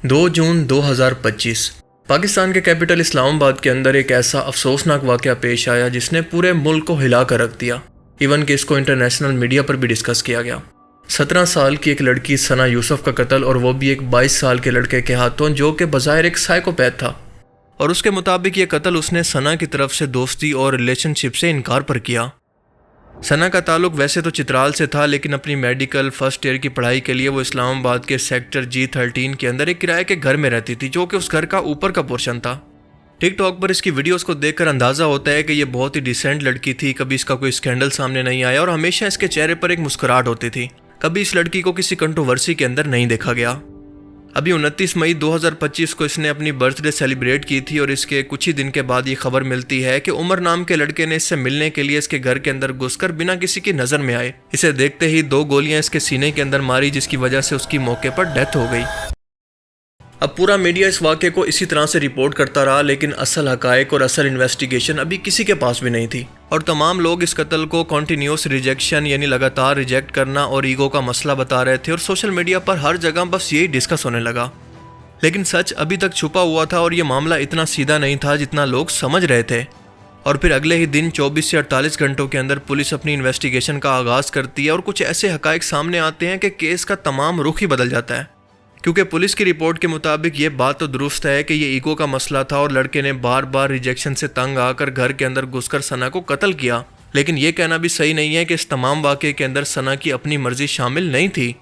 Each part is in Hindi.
2 जून 2025 पाकिस्तान के कैपिटल इस्लामाबाद के अंदर एक ऐसा अफसोसनाक वाक़या पेश आया जिसने पूरे मुल्क को हिला कर रख दिया। इवन कि इसको इंटरनेशनल मीडिया पर भी डिस्कस किया गया। 17 साल की एक लड़की सना यूसुफ का कत्ल, और वो भी एक 22 साल के लड़के के हाथों, जो कि बज़ाहिर एक साइकोपैथ था। और उसके मुताबिक ये कत्ल उसने सना की तरफ से दोस्ती और रिलेशनशिप से इनकार पर किया। सना का ताल्लुक वैसे तो चित्राल से था, लेकिन अपनी मेडिकल फर्स्ट ईयर की पढ़ाई के लिए वो इस्लामाबाद के सेक्टर G13 के अंदर एक किराए के घर में रहती थी, जो कि उस घर का ऊपर का पोर्शन था। टिकटॉक पर इसकी वीडियोस को देखकर अंदाज़ा होता है कि ये बहुत ही डिसेंट लड़की थी। कभी इसका कोई स्कैंडल सामने नहीं आया और हमेशा इसके चेहरे पर एक मुस्कुराहट होती थी। कभी इस लड़की को किसी कंट्रोवर्सी के अंदर नहीं देखा गया। अभी 29 मई 2025 को इसने अपनी बर्थडे सेलिब्रेट की थी, और इसके कुछ ही दिन के बाद ये खबर मिलती है कि उमर नाम के लड़के ने इससे मिलने के लिए इसके घर के अंदर घुसकर बिना किसी की नज़र में आए इसे देखते ही 2 गोलियां इसके सीने के अंदर मारी, जिसकी वजह से उसकी मौके पर डेथ हो गई। अब पूरा मीडिया इस वाक़े को इसी तरह से रिपोर्ट करता रहा, लेकिन असल हक़ाइक़ और असल इन्वेस्टिगेशन अभी किसी के पास भी नहीं थी। और तमाम लोग इस कत्ल को कॉन्टीन्यूस रिजेक्शन यानी लगातार रिजेक्ट करना और ईगो का मसला बता रहे थे, और सोशल मीडिया पर हर जगह बस यही डिस्कस होने लगा। लेकिन सच अभी तक छुपा हुआ था, और ये मामला इतना सीधा नहीं था जितना लोग समझ रहे थे। और फिर अगले ही दिन 24 से 48 घंटों के अंदर पुलिस अपनी इन्वेस्टिगेशन का आगाज़ करती है, और कुछ ऐसे हक़ाइक़ सामने आते हैं कि केस का तमाम रुख ही बदल जाता है। क्योंकि पुलिस की रिपोर्ट के मुताबिक ये बात तो दुरुस्त है कि ये ईगो का मसला था, और लड़के ने बार बार रिजेक्शन से तंग आकर घर के अंदर घुसकर सना को कत्ल किया। लेकिन ये कहना भी सही नहीं है कि इस तमाम वाक़े के अंदर सना की अपनी मर्जी शामिल नहीं थी।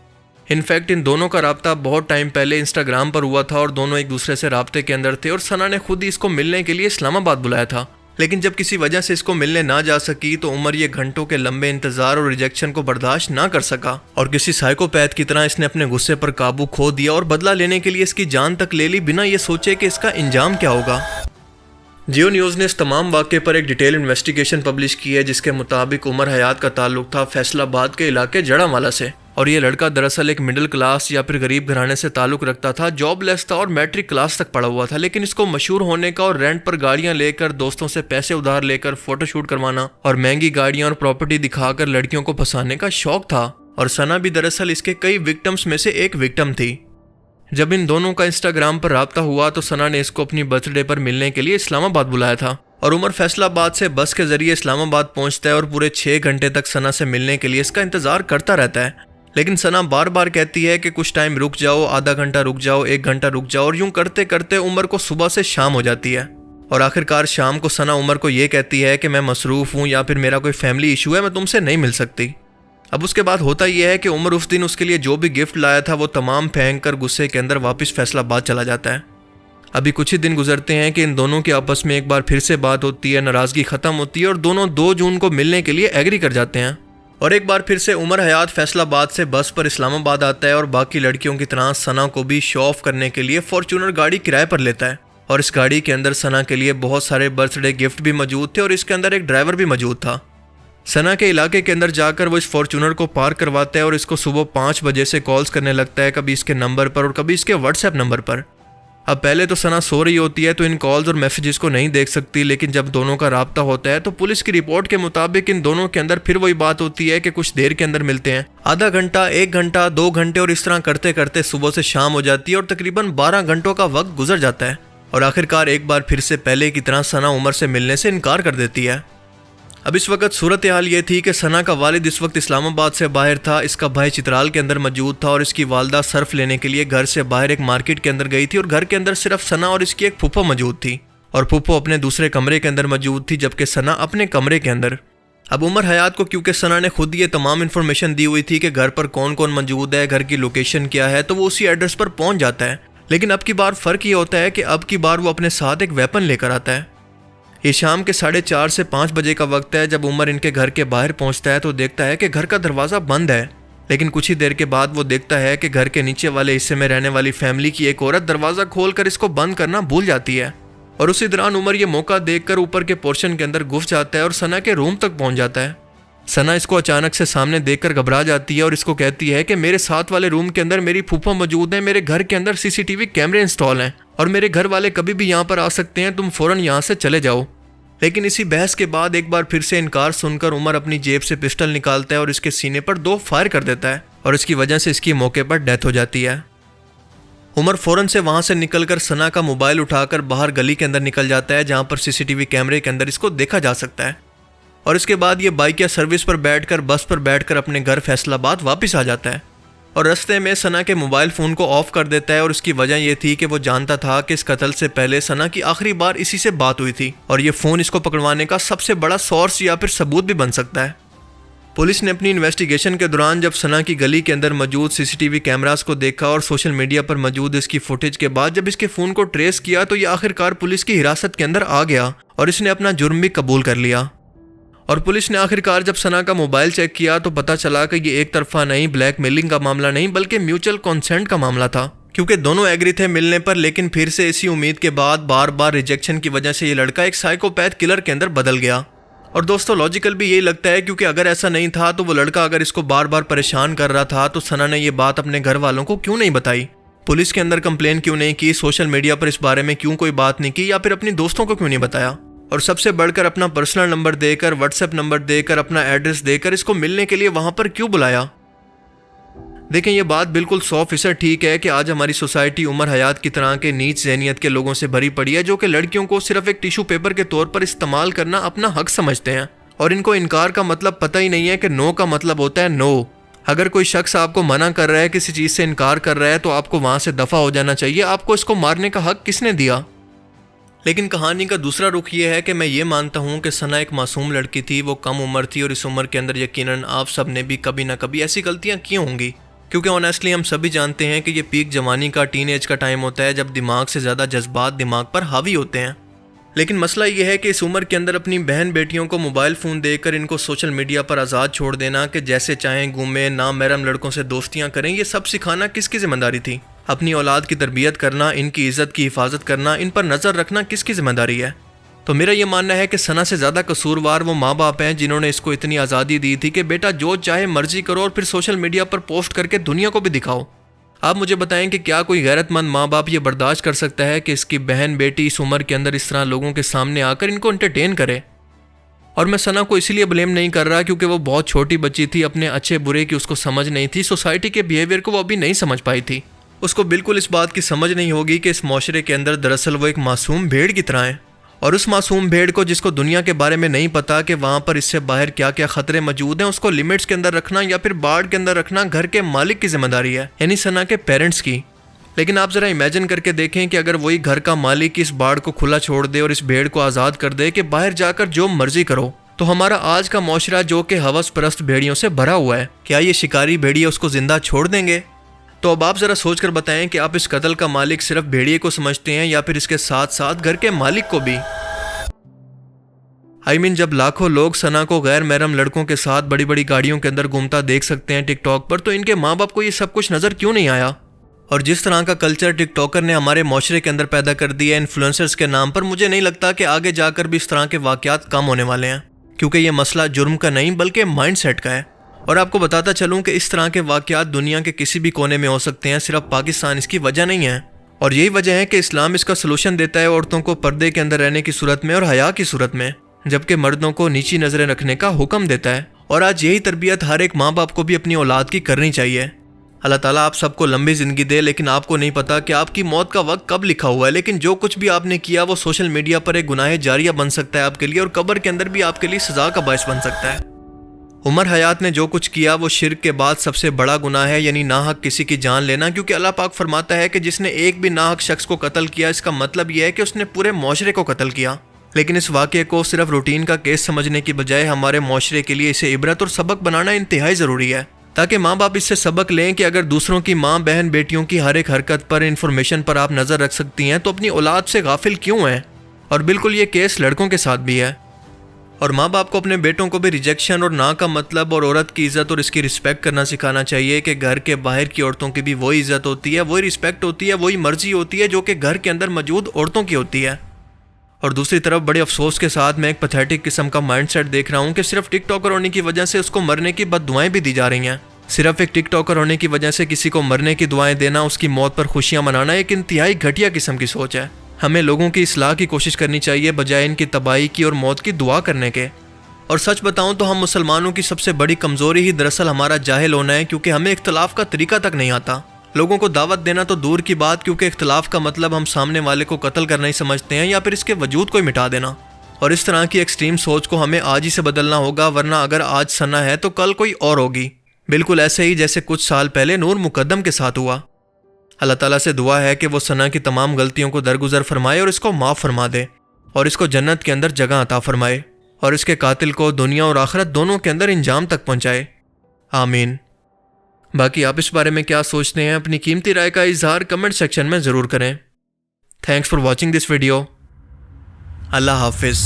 इनफैक्ट इन दोनों का राब्ता बहुत टाइम पहले इंस्टाग्राम पर हुआ था, और दोनों एक दूसरे से राब्ते के अंदर थे, और सना ने खुद ही इसको मिलने के लिए इस्लामाबाद बुलाया था। लेकिन जब किसी वजह से इसको मिलने ना जा सकी तो उमर ये घंटों के लंबे इंतजार और रिजेक्शन को बर्दाश्त ना कर सका, और किसी साइकोपैथ की तरह इसने अपने गुस्से पर काबू खो दिया और बदला लेने के लिए इसकी जान तक ले ली, बिना ये सोचे कि इसका इंजाम क्या होगा। जियो न्यूज़ ने इस तमाम वाक़े पर एक डिटेल इन्वेस्टिगेशन पब्लिश की है, जिसके मुताबिक उमर हयात का ताल्लुक था फैसलाबाद के इलाके जड़ावाला से, और ये लड़का दरअसल एक मिडिल क्लास या फिर गरीब घराने से ताल्लुक रखता था, जॉबलेस था और मैट्रिक क्लास तक पढ़ा हुआ था। लेकिन इसको मशहूर होने का और रेंट पर गाड़ियां लेकर, दोस्तों से पैसे उधार लेकर फोटोशूट करवाना और महंगी गाड़ियां और प्रॉपर्टी दिखाकर लड़कियों को फंसाने का शौक था। और सना भी दरअसल इसके कई विक्टिम्स में से एक विक्टिम थी। जब इन दोनों का इंस्टाग्राम पर राब्ता हुआ तो सना ने इसको अपनी बर्थडे पर मिलने के लिए इस्लामाबाद बुलाया था, और उमर फैसलाबाद से बस के जरिए इस्लामाबाद पहुंचता है, और पूरे 6 घंटे तक सना से मिलने के लिए इसका इंतजार करता रहता है। लेकिन सना बार बार कहती है कि कुछ टाइम रुक जाओ, आधा घंटा रुक जाओ, 1 घंटा रुक जाओ, और यूं करते करते उमर को सुबह से शाम हो जाती है। और आखिरकार शाम को सना उमर को ये कहती है कि मैं मसरूफ़ हूँ या फिर मेरा कोई फैमिली इशू है, मैं तुमसे नहीं मिल सकती। अब उसके बाद होता यह है कि उमर उस दिन उसके लिए जो भी गिफ्ट लाया था वो तमाम फेंक कर गुस्से के अंदर वापस फैसलाबाद चला जाता है। अभी कुछ ही दिन गुजरते हैं कि इन दोनों के आपस में एक बार फिर से बात होती है, नाराज़गी ख़त्म होती है, और दोनों 2 जून को मिलने के लिए एग्री कर जाते हैं। और एक बार फिर से उमर हयात फैसलाबाद से बस पर इस्लामाबाद आता है, और बाकी लड़कियों की तरह सना को भी शो ऑफ करने के लिए फॉर्च्यूनर गाड़ी किराए पर लेता है। और इस गाड़ी के अंदर सना के लिए बहुत सारे बर्थडे गिफ्ट भी मौजूद थे, और इसके अंदर एक ड्राइवर भी मौजूद था। सना के इलाके के अंदर जाकर वो इस फॉर्च्यूनर को पार्क करवाता है, और इसको सुबह 5 बजे से कॉल्स करने लगता है, कभी इसके नंबर पर और कभी इसके व्हाट्सएप नंबर पर। अब पहले तो सना सो रही होती है तो इन कॉल्स और मैसेजेस को नहीं देख सकती, लेकिन जब दोनों का राब्ता होता है तो पुलिस की रिपोर्ट के मुताबिक इन दोनों के अंदर फिर वही बात होती है कि कुछ देर के अंदर मिलते हैं। आधा घंटा, 1 घंटा, 2 घंटे, और इस तरह करते करते सुबह से शाम हो जाती है, और तकरीबन 12 घंटों का वक्त गुजर जाता है। और आखिरकार एक बार फिर से पहले की तरह सना उमर से मिलने से इनकार कर देती है। अब इस वक्त सूरत हाल ये थी कि सना का वालिद इस वक्त इस्लामाबाद से बाहर था, इसका भाई चित्राल के अंदर मौजूद था, और इसकी वालदा सर्फ लेने के लिए घर से बाहर एक मार्केट के अंदर गई थी, और घर के अंदर सिर्फ सना और इसकी एक फूफो मौजूद थी, और फूफो अपने दूसरे कमरे के अंदर मौजूद थी, जबकि सना अपने कमरे के अंदर। अब उमर हयात को क्योंकि सना ने खुद ये तमाम इन्फॉर्मेशन दी हुई थी कि घर पर कौन कौन मौजूद है, घर की लोकेशन क्या है, तो वो उसी एड्रेस पर पहुंच जाता है। लेकिन अब की बार फ़र्क ये होता है कि अब की बार वो अपने साथ एक वेपन लेकर आता है। ये शाम के 4:30 से 5 बजे का वक्त है। जब उमर इनके घर के बाहर पहुंचता है तो देखता है कि घर का दरवाज़ा बंद है, लेकिन कुछ ही देर के बाद वो देखता है कि घर के नीचे वाले हिस्से में रहने वाली फैमिली की एक औरत दरवाज़ा खोलकर इसको बंद करना भूल जाती है। और उसी दौरान उमर ये मौका देखकर ऊपर के पोर्शन के अंदर घुस जाता है और सना के रूम तक पहुंच जाता है। सना इसको अचानक से सामने देखकर घबरा जाती है और इसको कहती है कि मेरे साथ वाले रूम के अंदर मेरी फूफा मौजूद है, मेरे घर के अंदर सीसीटीवी कैमरे इंस्टॉल हैं और मेरे घर वाले कभी भी यहाँ पर आ सकते हैं, तुम फ़ौरन यहाँ से चले जाओ। लेकिन इसी बहस के बाद एक बार फिर से इनकार सुनकर उमर अपनी जेब से पिस्टल निकालता है और इसके सीने पर 2 फायर कर देता है और इसकी वजह से इसकी मौके पर डेथ हो जाती है। उमर फौरन से वहां से निकलकर सना का मोबाइल उठाकर बाहर गली के अंदर निकल जाता है जहां पर सीसीटीवी कैमरे के अंदर इसको देखा जा सकता है। और इसके बाद ये बाइक या सर्विस पर बैठकर बस पर बैठकर अपने घर फैसलाबाद वापस आ जाता है और रास्ते में सना के मोबाइल फ़ोन को ऑफ कर देता है। और इसकी वजह यह थी कि वो जानता था कि इस कत्ल से पहले सना की आखिरी बार इसी से बात हुई थी और ये फ़ोन इसको पकड़वाने का सबसे बड़ा सोर्स या फिर सबूत भी बन सकता है। पुलिस ने अपनी इन्वेस्टिगेशन के दौरान जब सना की गली के अंदर मौजूद सीसीटीवी कैमरास को देखा और सोशल मीडिया पर मौजूद इसकी फुटेज के बाद जब इसके फ़ोन को ट्रेस किया तो ये आखिरकार पुलिस की हिरासत के अंदर आ गया और इसने अपना जुर्म भी कबूल कर लिया। और पुलिस ने आखिरकार जब सना का मोबाइल चेक किया तो पता चला कि ये एक तरफा नहीं, ब्लैकमेलिंग का मामला नहीं बल्कि म्यूचुअल कंसेंट का मामला था, क्योंकि दोनों एग्री थे मिलने पर। लेकिन फिर से इसी उम्मीद के बाद बार बार रिजेक्शन की वजह से ये लड़का एक साइकोपैथ किलर के अंदर बदल गया। और दोस्तों लॉजिकल भी यही लगता है, क्योंकि अगर ऐसा नहीं था तो वो लड़का अगर इसको बार बार परेशान कर रहा था तो सना ने ये बात अपने घर वालों को क्यों नहीं बताई, पुलिस के अंदर कंप्लेन क्यों नहीं की, सोशल मीडिया पर इस बारे में क्यों कोई बात नहीं की, या फिर अपनी दोस्तों को क्यों नहीं बताया। और सबसे बढ़कर अपना पर्सनल नंबर देकर, व्हाट्सएप नंबर देकर, अपना एड्रेस देकर इसको मिलने के लिए वहां पर क्यों बुलाया। देखें ये बात बिल्कुल 100% ठीक है कि आज हमारी सोसाइटी उमर हयात की तरह के नीच ज़हनियत के लोगों से भरी पड़ी है जो कि लड़कियों को सिर्फ एक टिश्यू पेपर के तौर पर इस्तेमाल करना अपना हक समझते हैं और इनको इनकार का मतलब पता ही नहीं है कि नो का मतलब होता है नो। अगर कोई शख्स आपको मना कर रहा है, किसी चीज़ से इनकार कर रहा है तो आपको वहाँ से दफ़ा हो जाना चाहिए। आपको इसको मारने का हक किसने दिया। लेकिन कहानी का दूसरा रुख ये है कि मैं ये मानता हूँ कि सना एक मासूम लड़की थी, वो कम उम्र थी और इस उम्र के अंदर यकीनन आप सब ने भी कभी ना कभी ऐसी गलतियाँ की होंगी, क्योंकि ऑनेस्टली हम सभी जानते हैं कि ये पीक जवानी का, टीनेज का टाइम होता है जब दिमाग से ज़्यादा जज्बात दिमाग पर हावी होते हैं। लेकिन मसला ये है कि इस उम्र के अंदर अपनी बहन बेटियों को मोबाइल फ़ोन देकर इनको सोशल मीडिया पर आज़ाद छोड़ देना कि जैसे चाहें घूमें, नामहरम लड़कों से दोस्तियाँ करें, ये सब सिखाना किसकी जिम्मेदारी थी। अपनी औलाद की तरबियत करना, इनकी इज़्ज़त की हिफाजत करना, इन पर नज़र रखना किसकी जिम्मेदारी है। तो मेरा ये मानना है कि सना से ज़्यादा कसूरवार वो माँ बाप हैं जिन्होंने इसको इतनी आज़ादी दी थी कि बेटा जो चाहे मर्जी करो और फिर सोशल मीडिया पर पोस्ट करके दुनिया को भी दिखाओ। आप मुझे बताएं कि क्या कोई गैरतमंद माँ बाप ये बर्दाश्त कर सकता है कि इसकी बहन बेटी इस उम्र के अंदर इस तरह लोगों के सामने आकर इनको एंटरटेन करे। और मैं सना को इसलिए ब्लेम नहीं कर रहा क्योंकि वो बहुत छोटी बच्ची थी, अपने अच्छे बुरे की उसको समझ नहीं थी, सोसाइटी के बिहेवियर को वो अभी नहीं समझ पाई थी। उसको बिल्कुल इस बात की समझ नहीं होगी कि इस माशरे के अंदर दरअसल वो एक मासूम भेड़ की तरह है और उस मासूम भेड़ को जिसको दुनिया के बारे में नहीं पता कि वहाँ पर इससे बाहर क्या क्या खतरे मौजूद हैं, उसको लिमिट्स के अंदर रखना या फिर बाड़ के अंदर रखना घर के मालिक की जिम्मेदारी है, यानी सना के पेरेंट्स की। लेकिन आप ज़रा इमेजिन करके देखें कि अगर वही घर का मालिक इस बाड़ को खुला छोड़ दे और इस भेड़ को आज़ाद कर दे कि बाहर जाकर जो मर्जी करो, तो हमारा आज का माशरा जो कि हवस परस्त भेड़ियों से भरा हुआ है, क्या ये शिकारी भेड़िए उसको जिंदा छोड़ देंगे। तो अब आप ज़रा सोच कर बताएं कि आप इस कत्ल का मालिक सिर्फ भेड़िए को समझते हैं या फिर इसके साथ साथ घर के मालिक को भी। जब लाखों लोग सना को गैर महरम लड़कों के साथ बड़ी बड़ी गाड़ियों के अंदर घूमता देख सकते हैं टिकटॉक पर, तो इनके माँ बाप को ये सब कुछ नज़र क्यों नहीं आया। और जिस तरह का कल्चर टिकटॉकर ने हमारे माशरे के अंदर पैदा कर दिया इन्फ्लुएंसर्स के नाम पर, मुझे नहीं लगता कि आगे जाकर भी इस तरह के वाक़यात कम होने वाले हैं, क्योंकि ये मसला जुर्म का नहीं बल्कि माइंड सेट का है। और आपको बताता चलूँ कि इस तरह के वाक़यात दुनिया के किसी भी कोने में हो सकते हैं, सिर्फ पाकिस्तान इसकी वजह नहीं है। और यही वजह है कि इस्लाम इसका सलूशन देता है औरतों को पर्दे के अंदर रहने की सूरत में और हया की सूरत में, जबकि मर्दों को नीची नज़रें रखने का हुक्म देता है। और आज यही तरबियत हर एक माँ बाप को भी अपनी औलाद की करनी चाहिए। अल्लाह ताला आप सबको लंबी ज़िंदगी दे, लेकिन आपको नहीं पता कि आपकी मौत का वक्त कब लिखा हुआ है। लेकिन जो कुछ भी आपने किया वो सोशल मीडिया पर एक गुनाह जारिया बन सकता है आपके लिए, और कब्र के अंदर भी आपके लिए सज़ा का बायस बन सकता है। उमर हयात ने जो कुछ किया वो शिर्क के बाद सबसे बड़ा गुनाह है, यानी नाहक किसी की जान लेना, क्योंकि अल्लाह पाक फरमाता है कि जिसने एक भी नाहक शख्स को कत्ल किया, इसका मतलब यह है कि उसने पूरे माशरे को कत्ल किया। लेकिन इस वाक़े को सिर्फ रूटीन का केस समझने की बजाय हमारे माशरे के लिए इसे इबरत और सबक बनाना इंतहाई ज़रूरी है, ताकि माँ बाप इससे सबक लें कि अगर दूसरों की माँ बहन बेटियों की हर एक हरकत पर, इन्फॉर्मेशन पर आप नज़र रख सकती हैं तो अपनी औलाद से गाफिल क्यों हैं। और बिल्कुल ये केस लड़कों के साथ भी है। और माँ बाप को अपने बेटों को भी रिजेक्शन और ना का मतलब और औरत की इज़्ज़त और इसकी रिस्पेक्ट करना सिखाना चाहिए कि घर के बाहर की औरतों की भी वही इज़्ज़त होती है, वही रिस्पेक्ट होती है, वही मर्जी होती है जो कि घर के अंदर मौजूद औरतों की होती है। और दूसरी तरफ बड़े अफसोस के साथ मैं एक पैथेटिक किस्म का माइंडसेट देख रहा हूँ कि सिर्फ टिकटॉकर होने की वजह से उसको मरने की बददुआएं भी दी जा रही हैं। सिर्फ एक टिकटॉकर होने की वजह से किसी को मरने की दुआएं देना, उसकी मौत पर खुशियाँ मनाना एक इंतहाई घटिया किस्म की सोच है। हमें लोगों की इस्लाह की कोशिश करनी चाहिए बजाय इनकी तबाही की और मौत की दुआ करने के। और सच बताऊं तो हम मुसलमानों की सबसे बड़ी कमज़ोरी ही दरअसल हमारा जाहिल होना है, क्योंकि हमें इख्तलाफ का तरीका तक नहीं आता। लोगों को दावत देना तो दूर की बात, क्योंकि इख्तलाफ का मतलब हम सामने वाले को कत्ल करना ही समझते हैं या फिर इसके वजूद को ही मिटा देना। और इस तरह की एक्सट्रीम सोच को हमें आज ही से बदलना होगा, वरना अगर आज सना है तो कल कोई और होगी। बिल्कुल ऐसे ही जैसे कुछ साल पहले नूर मुकद्दम के साथ हुआ। अल्लाह ताला से दुआ है कि वो सना की तमाम गलतियों को दरगुजर फरमाए और इसको माफ़ फरमा दे और इसको जन्नत के अंदर जगह अता फरमाए और इसके कातिल को दुनिया और आखिरत दोनों के अंदर इंजाम तक पहुँचाए। आमीन। बाकी आप इस बारे में क्या सोचते हैं, अपनी कीमती राय का इजहार कमेंट सेक्शन में ज़रूर करें। Thanks for watching this video. Allah हाफिज़।